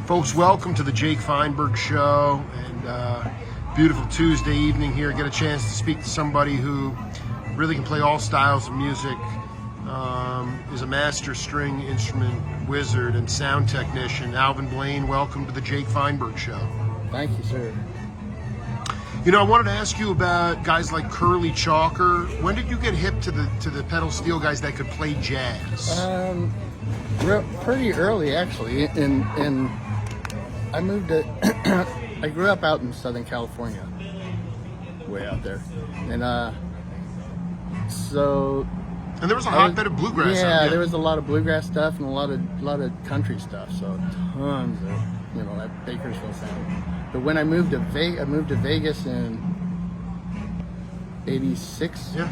Folks, welcome to the Jake Feinberg Show, and beautiful Tuesday evening here. Get a chance to speak to somebody who really can play all styles of music, is a master string instrument wizard and sound technician. Alvin, Blaine, welcome to the Jake Feinberg Show. Thank you, sir. You know, I wanted to ask you about guys like Curly Chalker. When did you get hip to the pedal steel guys that could play jazz? Pretty early, actually. And I moved to. I grew up out in Southern California, way out there, and so. And there was a hotbed of bluegrass. Yeah, there was a lot of bluegrass stuff and a lot of country stuff. So tons of that Bakersfield sound. But when I moved to Vegas in '86. Yeah.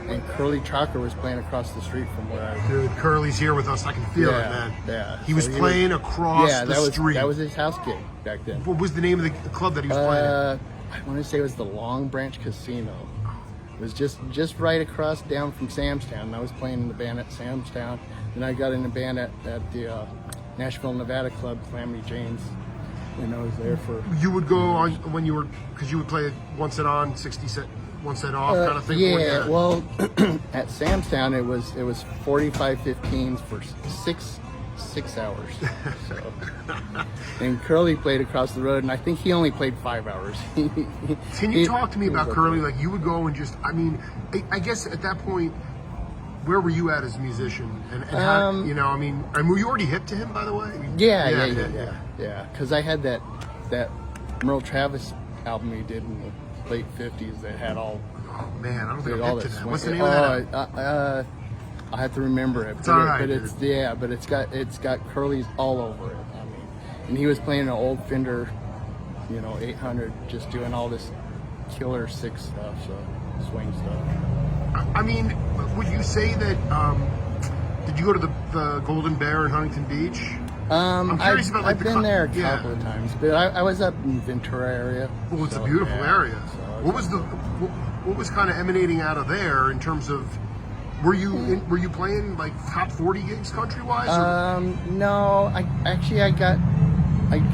And Curly Chalker was playing across the street from where I was. Dude, Curly's here with us. I can feel it, man. Yeah. He was playing across the street. That was his house gig back then. What was the name of the club that he was playing at? I want to say it was the Long Branch Casino. It was just right across down from Sam's Town. I was playing in the band at Sam's Town. Then I got in the band at the Nashville, Nevada club, Calamity Jane's. And I was there for... You would go on when you were... Because you would play one set on, 60 set... one set off kind of thing? Yeah, well, at Sam's Town, it was 45 15s for six hours. So. And Curly played across the road, and I think he only played 5 hours. Can you talk to me about Curly? Like, you would go and just, I guess at that point, where were you at as a musician? And how, were you already hip to him, by the way? Yeah. Because I had that Merle Travis album he did in the late 50s that had all. Oh man, I don't think I'm hip to that. What's the name of that? I have to remember it. It's all right, but it's got Curly's all over it. And he was playing an old Fender, 800, just doing all this killer six stuff, so swing stuff. Would you say that? Did you go to the Golden Bear in Huntington Beach? I'm curious about I've been there a couple of times, but I was up in Ventura area. Well, it's a beautiful area. So what was kind of emanating out of there in terms of? Were you playing like top 40 gigs country wise? No, I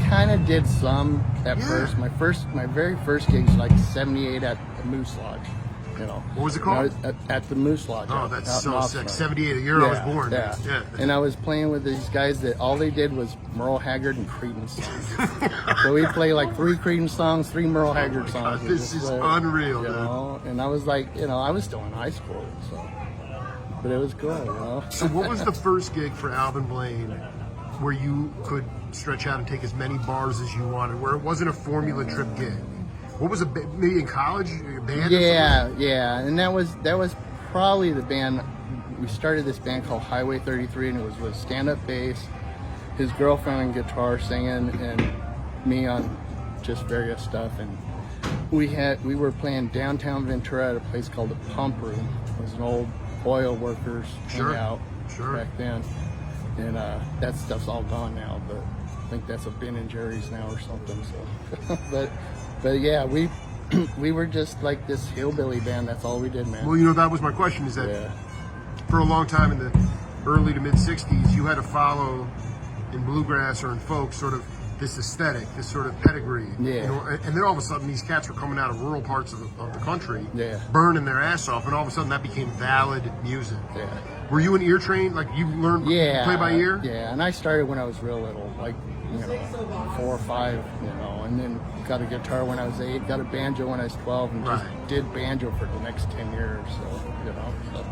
kind of did some at first. My very first gig was like '78 at the Moose Lodge. What was it called? At the Moose Lodge. Oh, that's so sick. 78, the year I was born. Yeah. And I was playing with these guys that all they did was Merle Haggard and Creedence songs. So we play like 3 Creedence songs, 3 Merle Haggard songs. God, this is unreal, dude. And I was like, I was still in high school, so. But it was cool, So what was the first gig for Alvin Blaine where you could stretch out and take as many bars as you wanted, where it wasn't a formula trip gig? What was maybe in college, a band? Yeah, and that was probably the band. We started this band called Highway 33, and it was with stand-up bass, his girlfriend on guitar singing, and me on just various stuff. And we were playing downtown Ventura at a place called the Pump Room. It was an old oil workers hangout back then, and that stuff's all gone now. But I think that's a Ben and Jerry's now or something. So, but yeah, we were just like this hillbilly band. That's all we did, man. Well, that was my question. Is that for a long time in the early to mid '60s, you had to follow in bluegrass or in folk sort of this aesthetic, this sort of pedigree. Yeah. And then all of a sudden, these cats were coming out of rural parts of the country, burning their ass off, and all of a sudden that became valid music. Yeah. Were you an ear trained? Like you learned play by ear? Yeah, and I started when I was real little, like 4 or 5, and then got a guitar when I was 8, got a banjo when I was 12, and just did banjo for the next 10 years. So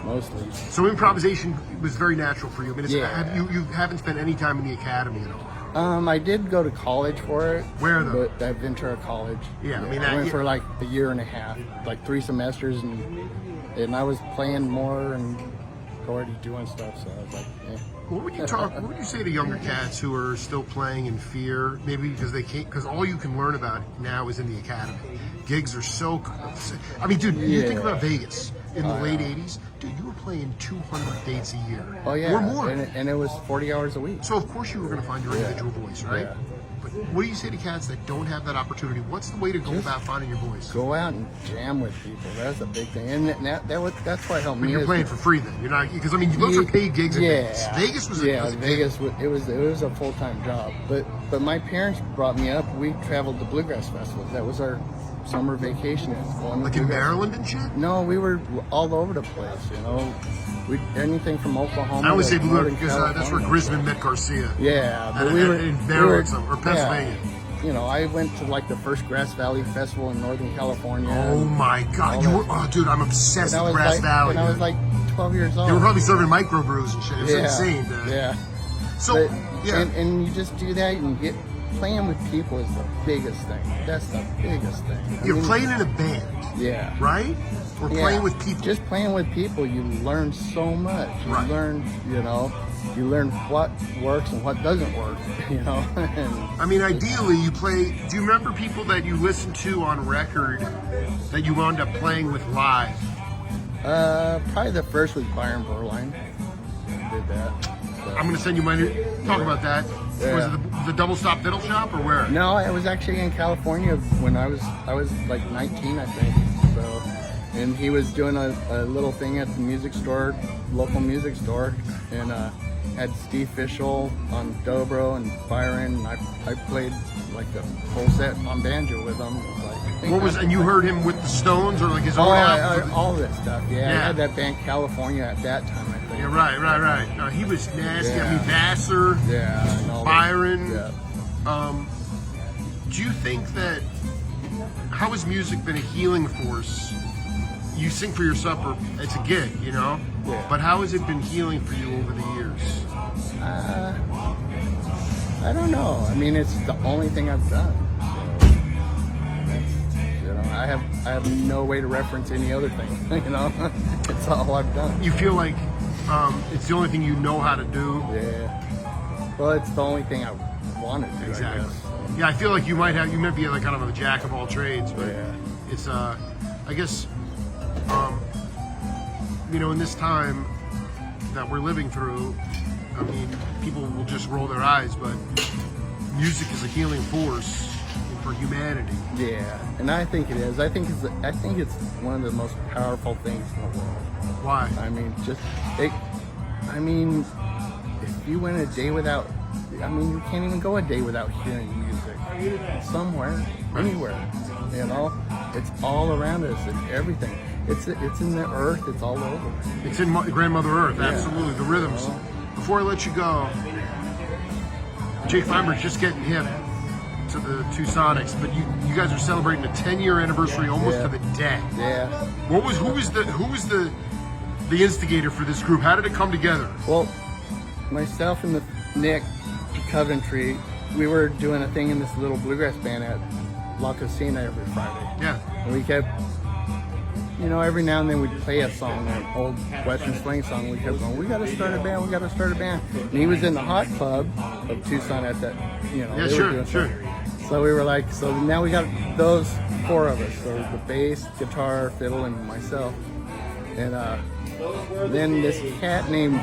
mostly. So improvisation was very natural for you. You haven't spent any time in the academy at all. I did go to college for it. Where though? At Ventura College. Yeah, I went for like a year and a half, like 3 semesters, and I was playing more and already doing stuff. So I was like, What would you say to younger cats who are still playing in fear? Maybe because they can't, because all you can learn about now is in the academy. Gigs are so. Dude, you think about Vegas. in the late 80s, dude, you were playing 200 dates a year. Oh yeah, or more. and it was 40 hours a week. So of course you were going to find your individual voice, right? Yeah. But what do you say to cats that don't have that opportunity? What's the way to go about finding your voice? Go out and jam with people. That's a big thing, and that's what helped But me. you're playing for free then. You're not, because I mean, those are paid gigs in Vegas. Vegas was Vegas. It was a full-time job. But my parents brought me up. We traveled to bluegrass festivals. That was our summer vacation. Like in Maryland and shit? No, we were all over the place. Anything from Oklahoma. I always say Northern because that's where California. Grisman met Garcia. Yeah, but in Maryland or Pennsylvania. Yeah. I went to like the first Grass Valley Festival in Northern California. Oh my God, dude, I'm obsessed with Grass Valley. And I was like 12 years old. They were probably serving microbrews and shit. It was insane, dude. Yeah. So, and you just do that and playing with people is the biggest thing. That's the biggest thing. You're playing in a band. Yeah. Right? Or playing with people. Just playing with people, you learn so much. You learn, you learn what works and what doesn't work, I mean, ideally, you play. Do you remember people that you listened to on record that you wound up playing with live? Probably the first was Byron Berline. Did that. So. I'm going to send you my talk about that. Yeah. Was it the Double Stop Fiddle Shop or where? No, I was actually in California when I was like 19, I think. So, and he was doing a little thing at the music store, local music store, and had Steve Fishel on dobro and Byron. And I played like the whole set on banjo with him. And you heard him with the Stones or like his own album? All this stuff. Yeah, I had that band California at that time, I think. Yeah, right. No, he was nasty. Yeah. I mean, Vassar, Byron. Yeah. Do you think that, how has music been a healing force? You sing for yourself, or it's a gig, Yeah. But how has it been healing for you over the years? I don't know. I mean, it's the only thing I've done. I have no way to reference any other thing. It's all I've done. You feel like it's the only thing you know how to do. Yeah. Well, it's the only thing I want to do. Exactly. I guess. Yeah, I feel like you might be like kind of a jack of all trades, but it's I guess in this time that we're living through, I mean, people will just roll their eyes, but music is a healing force for humanity. Yeah, and I think it is. I think it's one of the most powerful things in the world. Why? I mean, if you went a day without, you can't even go a day without hearing music somewhere, anywhere. It's all around us and everything. It's in the earth. It's all over. It's in Grandmother Earth. Absolutely, the rhythms. Before I let you go, Jake Feinberg's just getting hip to the two Sonics, but you guys are celebrating a 10-year anniversary almost to the day. Yeah. Who was the instigator for this group? How did it come together? Well, myself and Nick Coventry, we were doing a thing in this little bluegrass band at La Cocina every Friday. Yeah. And we kept, every now and then we'd play a song, an old Western swing song. We kept going, we got to start a band. And he was in the hot club of Tucson at that, Yeah, sure. So we were like, so now we got those four of us. So the bass, guitar, fiddle, and myself. And then this cat named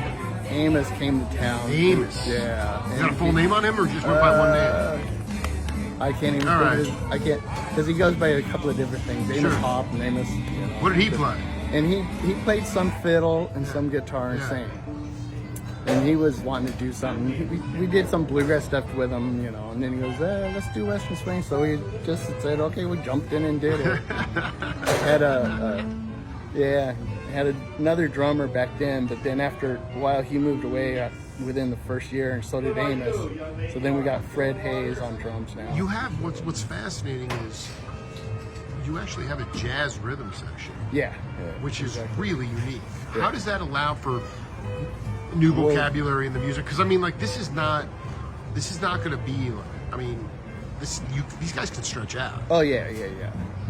Amos came to town. Amos? Yeah. You got a full name on him or just went by one name? I can't even I can't, because he goes by a couple of different things. Amos Hop and Amos. What did he play? And he played some fiddle and some guitar and sang. And he was wanting to do something. We did some bluegrass stuff with him, and then he goes, let's do Western swing. So we just said, okay, we jumped in and did it. Had another drummer back then, but then after a while he moved away within the first year, and so did Amos. So then we got Fred Hayes on drums now. You have, what's fascinating is you actually have a jazz rhythm section. Yeah. Which is really unique. Yeah. How does that allow for new vocabulary in the music? Because I mean, like, this is not going to be like, I mean, these guys can stretch out. Oh yeah.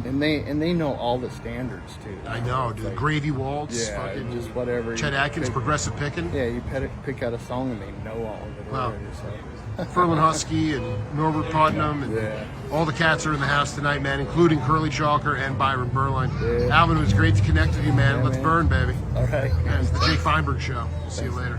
And they know all the standards too. I know, dude. Like, Gravy Waltz, fucking just whatever. Chet Atkins, progressive picking. Yeah, you pick out a song and they know all of it already. So Furlan Husky and Norbert Putnam and Yeah. all the cats are in the house tonight, man, including Curly Chalker and Byron Berline. Yeah. Alvin, it was great to connect with you, man. Yeah, Let's man. burn, baby. All right. And it's the Jake Feinberg Show. See you later.